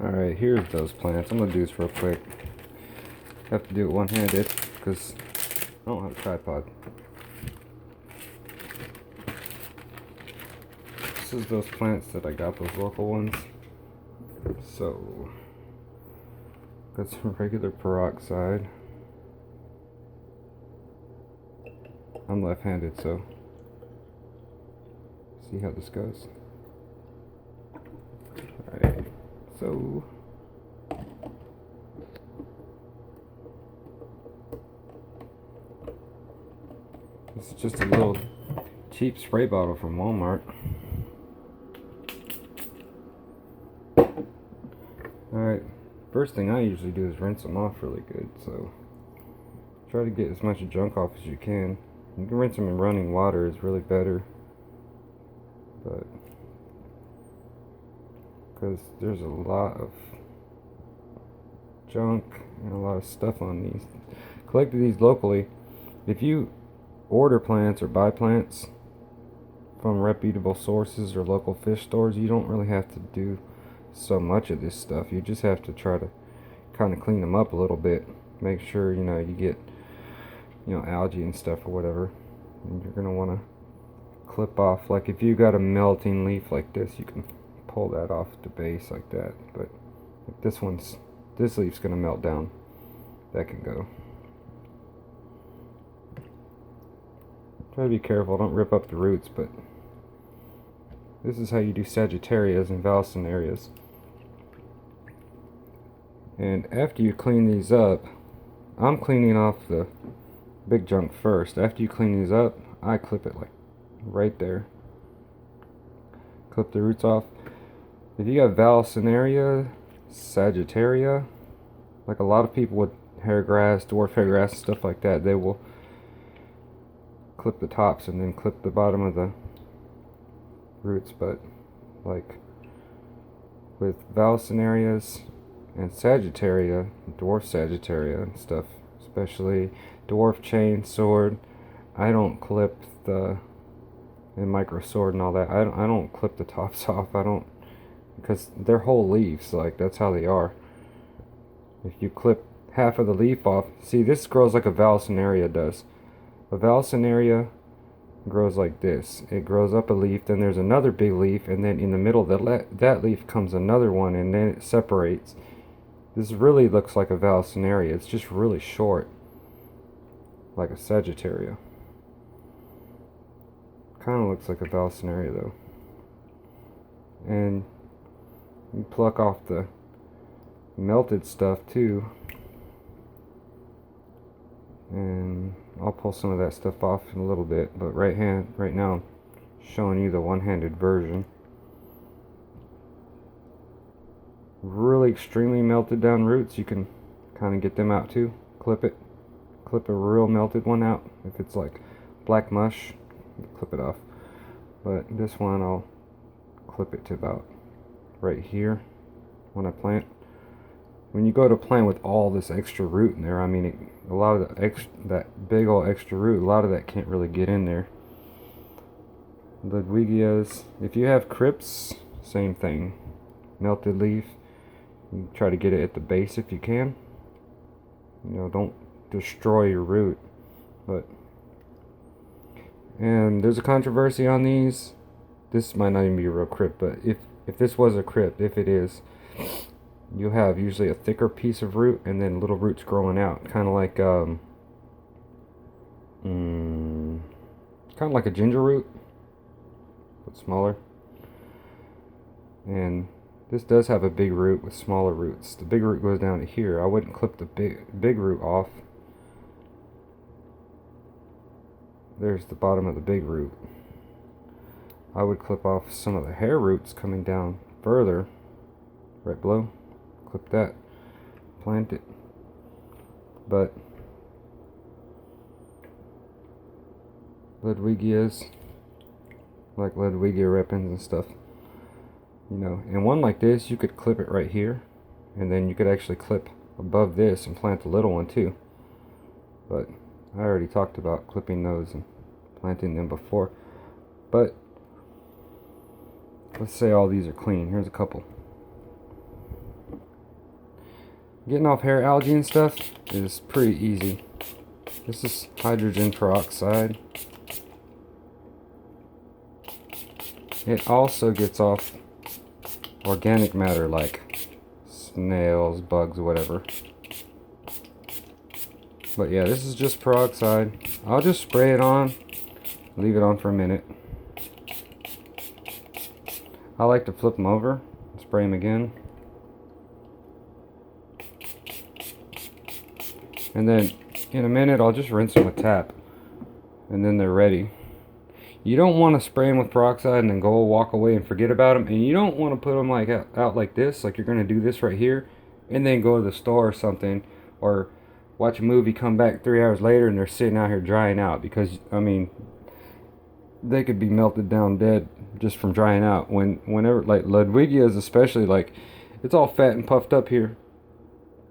Alright, here's those plants. I'm gonna do this real quick. Have to do it one-handed because I don't have a tripod. This is those plants that I got, those local ones. So, got some regular peroxide. I'm left-handed, so see how this goes. Alright, so this is just a little cheap spray bottle from Walmart. Alright, first thing I usually do is rinse them off really good, so try to get as much junk off as you can. You can rinse them in running water, is really better, but because there's a lot of junk and a lot of stuff on these. Collected these locally. If you order plants or buy plants from reputable sources or local fish stores, you don't really have to do so much of this stuff. You just have to try to kind of clean them up a little bit. Make sure, you know, you get, you know, algae and stuff or whatever. And you're going to want to clip off. Like if you got a melting leaf like this, you can pull that off the base like that. But if this leaf's going to melt down, that can go. Try to be careful, don't rip up the roots, but this is how you do Sagittarias and Vallisnerias. And after you clean these up, I'm cleaning off the big junk first. After you clean these up, I clip it like right there. Clip the roots off. If you got Vallisneria, Sagittaria, like a lot of people with hair grass, dwarf hair grass, and stuff like that, they will clip the tops and then clip the bottom of the roots. But like with Vallisnerias and Sagittaria, dwarf Sagittaria and stuff, especially dwarf chain sword, I don't clip the and micro sword and all that. I don't clip the tops off. I don't, because they're whole leaves. Like that's how they are. If you clip half of the leaf off, see this grows like a Vallisneria does. A Vallisneria grows like this. It grows up a leaf, then there's another big leaf, and then in the middle of that leaf comes another one, and then it separates. This really looks like a Vallisneria. It's just really short, like a Sagittaria. Kind of looks like a Vallisneria though. And you pluck off the melted stuff too. And I'll pull some of that stuff off in a little bit, but right now I'm showing you the one-handed version. Really extremely melted down roots, you can kind of get them out too. Clip a real melted one out. If it's like black mush, clip it off. But this one I'll clip it to about right here when I plant. When you go to plant with all this extra root in there, I mean, a lot of that big old extra root, a lot of that can't really get in there. Ludwigias, if you have crypts, same thing. Melted leaf, you try to get it at the base if you can. You know, don't destroy your root. And there's a controversy on these. This might not even be a real crypt, but if this was a crypt, if it is, you have usually a thicker piece of root and then little roots growing out, kind of like a ginger root, but smaller. And this does have a big root with smaller roots. The big root goes down to here. I wouldn't clip the big root off. There's the bottom of the big root. I would clip off some of the hair roots coming down further, right below. Clip that, plant it. But Ludwigias, like Ludwigia repens and stuff, you know, and one like this, you could clip it right here, and then you could actually clip above this and plant the little one too. But I already talked about clipping those and planting them before. But let's say all these are clean. Here's a couple. Getting off hair algae and stuff is pretty easy. This is hydrogen peroxide. It also gets off organic matter like snails, bugs, whatever. But yeah, this is just peroxide. I'll just spray it on, leave it on for a minute. I like to flip them over, spray them again. And then in a minute, I'll just rinse them with tap. And then they're ready. You don't want to spray them with peroxide and then go walk away and forget about them. And you don't want to put them like out like this, like you're going to do this right here, and then go to the store or something, or watch a movie, come back 3 hours later and they're sitting out here drying out. Because, I mean, they could be melted down dead just from drying out. Whenever, like Ludwigias especially, like, it's all fat and puffed up here.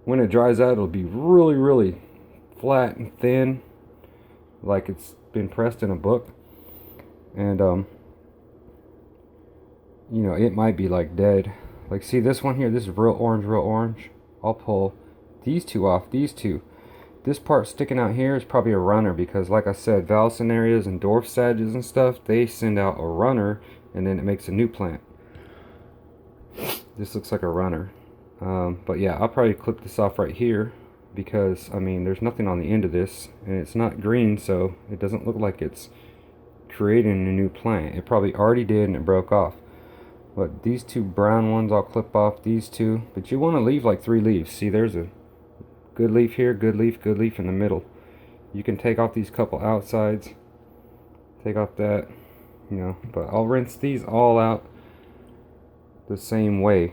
When it dries out, it'll be really, really flat and thin, like it's been pressed in a book. And you know, it might be like dead. Like, see this one here, this is real orange. I'll pull these two off. These two, this part sticking out here is probably a runner, because like I said, valsenarias and dwarf sages and stuff, they send out a runner and then it makes a new plant. This looks like a runner. But yeah, I'll probably clip this off right here, because I mean, there's nothing on the end of this and it's not green, so it doesn't look like it's creating a new plant. It probably already did and it broke off. But these two brown ones I'll clip off, these two. But you want to leave like 3 leaves. See, there's a good leaf here, good leaf in the middle. You can take off these couple outsides, take off that, you know. But I'll rinse these all out the same way.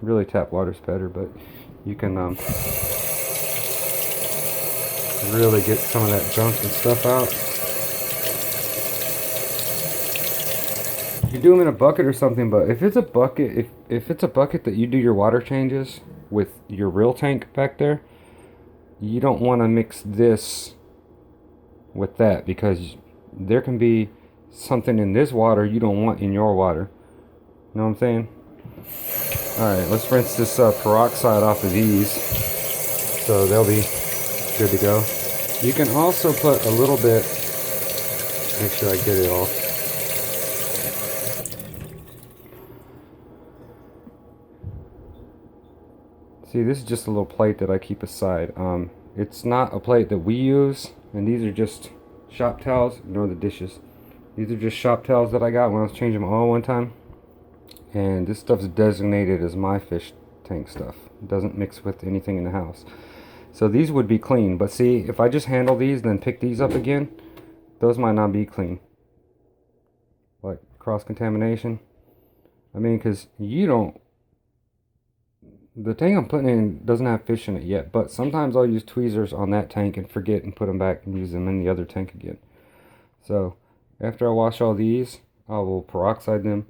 Really, tap water's better, but you can really get some of that junk and stuff out. You do them in a bucket or something, but if it's a bucket, if it's a bucket that you do your water changes with your real tank back there, you don't want to mix this with that, because there can be something in this water you don't want in your water. You know what I'm saying? Alright, let's rinse this peroxide off of these, so they'll be good to go. You can also put a little bit, make sure I get it all. See, this is just a little plate that I keep aside. It's not a plate that we use, and these are just shop towels. Ignore the dishes. These are just shop towels that I got when I was changing my oil one time. And this stuff's designated as my fish tank stuff. It doesn't mix with anything in the house. So these would be clean. But see, if I just handle these, then pick these up again, those might not be clean. Like cross-contamination. I mean, because you don't... The tank I'm putting in doesn't have fish in it yet, but sometimes I'll use tweezers on that tank and forget and put them back and use them in the other tank again. So after I wash all these, I will peroxide them.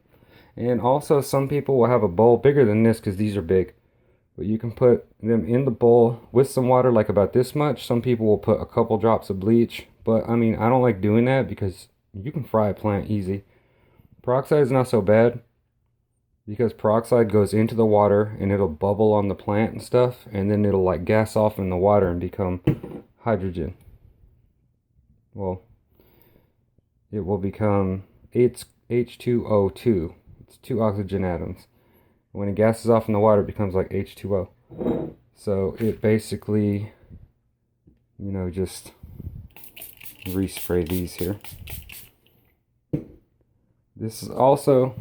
And also, some people will have a bowl bigger than this because these are big. But you can put them in the bowl with some water, like about this much. Some people will put a couple drops of bleach. But I mean, I don't like doing that because you can fry a plant easy. Peroxide is not so bad, because peroxide goes into the water and it'll bubble on the plant and stuff, and then it'll like gas off in the water and become hydrogen. Well, it will become H2O2. It's 2 oxygen atoms. When it gases off in the water, it becomes like H2O. So it basically, you know, just respray these here. This is also...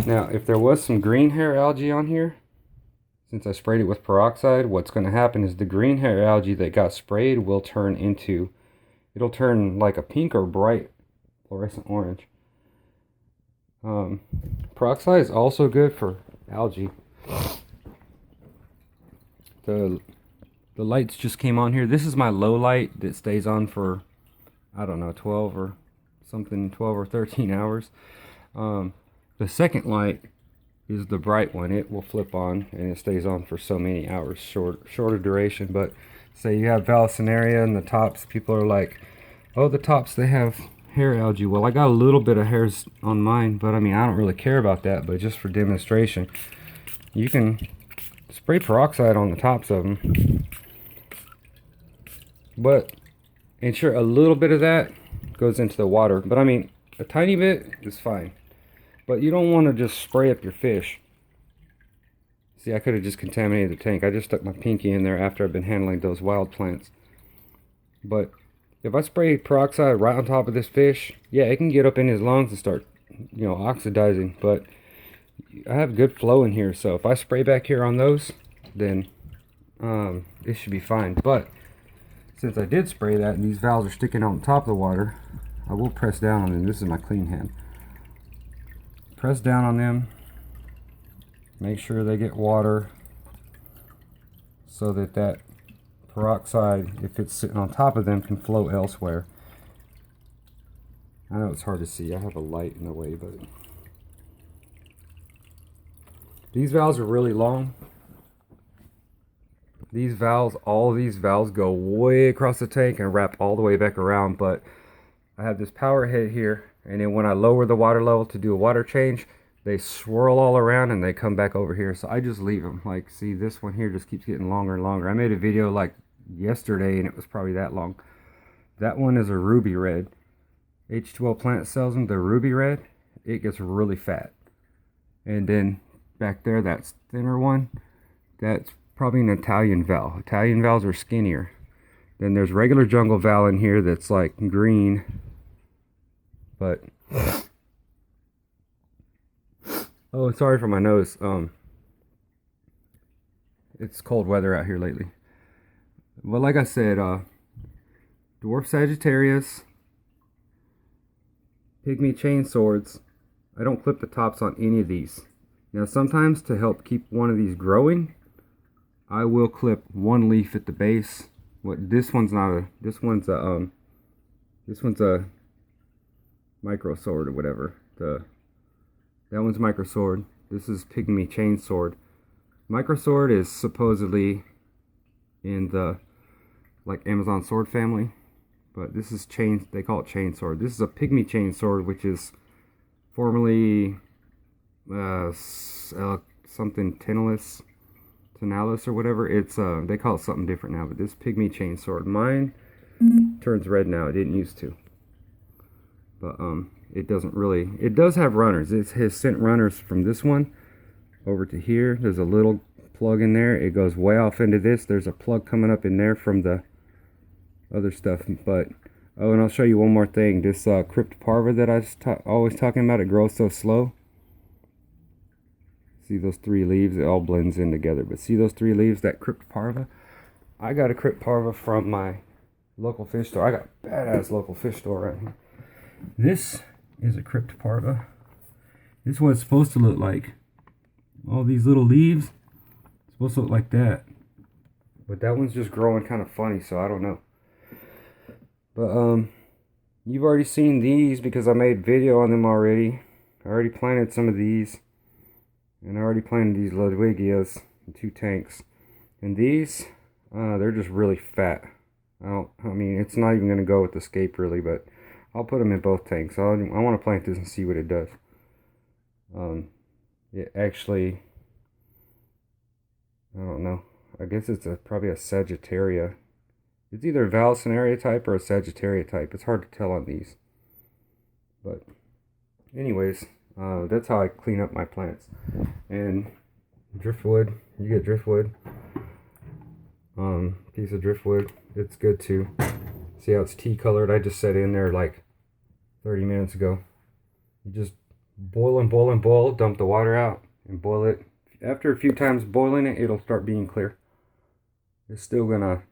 Now, if there was some green hair algae on here, since I sprayed it with peroxide, what's going to happen is the green hair algae that got sprayed will turn into, it'll turn like a pink or bright fluorescent orange. Peroxide is also good for algae. The lights just came on here. This is my low light that stays on for, I don't know, 12 or something, 12 or 13 hours. The second light is the bright one. It will flip on and it stays on for so many hours, shorter duration. But say you have valsenaria and the tops, people are like, oh, the tops, they have hair algae. Well, I got a little bit of hairs on mine, but I mean, I don't really care about that, but just for demonstration, you can spray peroxide on the tops of them. But ensure a little bit of that goes into the water. But I mean, a tiny bit is fine. But you don't want to just spray up your fish. See, I could have just contaminated the tank. I just stuck my pinky in there after I've been handling those wild plants. But if I spray peroxide right on top of this fish, yeah, it can get up in his lungs and start, you know, oxidizing. But I have good flow in here, so if I spray back here on those, then it should be fine. But since I did spray that and these valves are sticking on top of the water, I will press down on them. This is my clean hand. Press down on them. Make sure they get water so that that peroxide, if it's sitting on top of them, can flow elsewhere. I know it's hard to see. I have a light in the way, but these valves are really long. These valves, all of these valves go way across the tank and wrap all the way back around, but I have this power head here, and then when I lower the water level to do a water change, they swirl all around and they come back over here. So I just leave them. Like, see, this one here just keeps getting longer and longer. I made a video like yesterday and it was probably that long. That one is a ruby red. H2O plant sells them, the ruby red. It gets really fat. And then back there, that's thinner one. That's probably an Italian valve. Italian valves are skinnier. Then there's regular jungle valve in here that's like green. But oh, sorry for my nose. It's cold weather out here lately. But like I said, dwarf Sagittarius, pygmy chain swords. I don't clip the tops on any of these. Now sometimes to help keep one of these growing, I will clip one leaf at the base. What this one's not a this one's a micro sword or whatever. That one's micro sword. This is pygmy chain sword. Micro sword is supposedly in the like Amazon sword family, but this is chain. They call it chain sword. This is a pygmy chain sword, which is formerly something tenalis or whatever. It's they call it something different now, but this pygmy chain sword, mine turns red now. It didn't used to, but it doesn't really. It does have runners. It has sent runners from this one over to here. There's a little plug in there. It goes way off into this. There's a plug coming up in there from the other stuff. But oh, and I'll show you one more thing. This Cryptocoryne that I was always talking about, it grows so slow. See those three leaves? It all blends in together. But see those three leaves? That Cryptocoryne? I got a Cryptocoryne from my local fish store. I got a badass local fish store right here. This is a Cryptocoryne. This is what it's supposed to look like. All these little leaves, it's supposed to look like that. But that one's just growing kind of funny, so I don't know. But you've already seen these because I made video on them already. I already planted some of these. And I already planted these Ludwigias in 2 tanks. And these, they're just really fat. I mean, it's not even going to go with the scape really, but I'll put them in both tanks. I want to plant this and see what it does. It actually, I don't know. I guess it's probably a Sagittaria. It's either a Valsinaria type or a Sagittaria type. It's hard to tell on these. But anyways, that's how I clean up my plants. And driftwood, you get driftwood. Piece of driftwood. It's good too. See how it's tea colored? I just set in there like 30 minutes ago. You just boil and boil and boil, dump the water out and boil it. After a few times boiling it, it'll start being clear. It's still gonna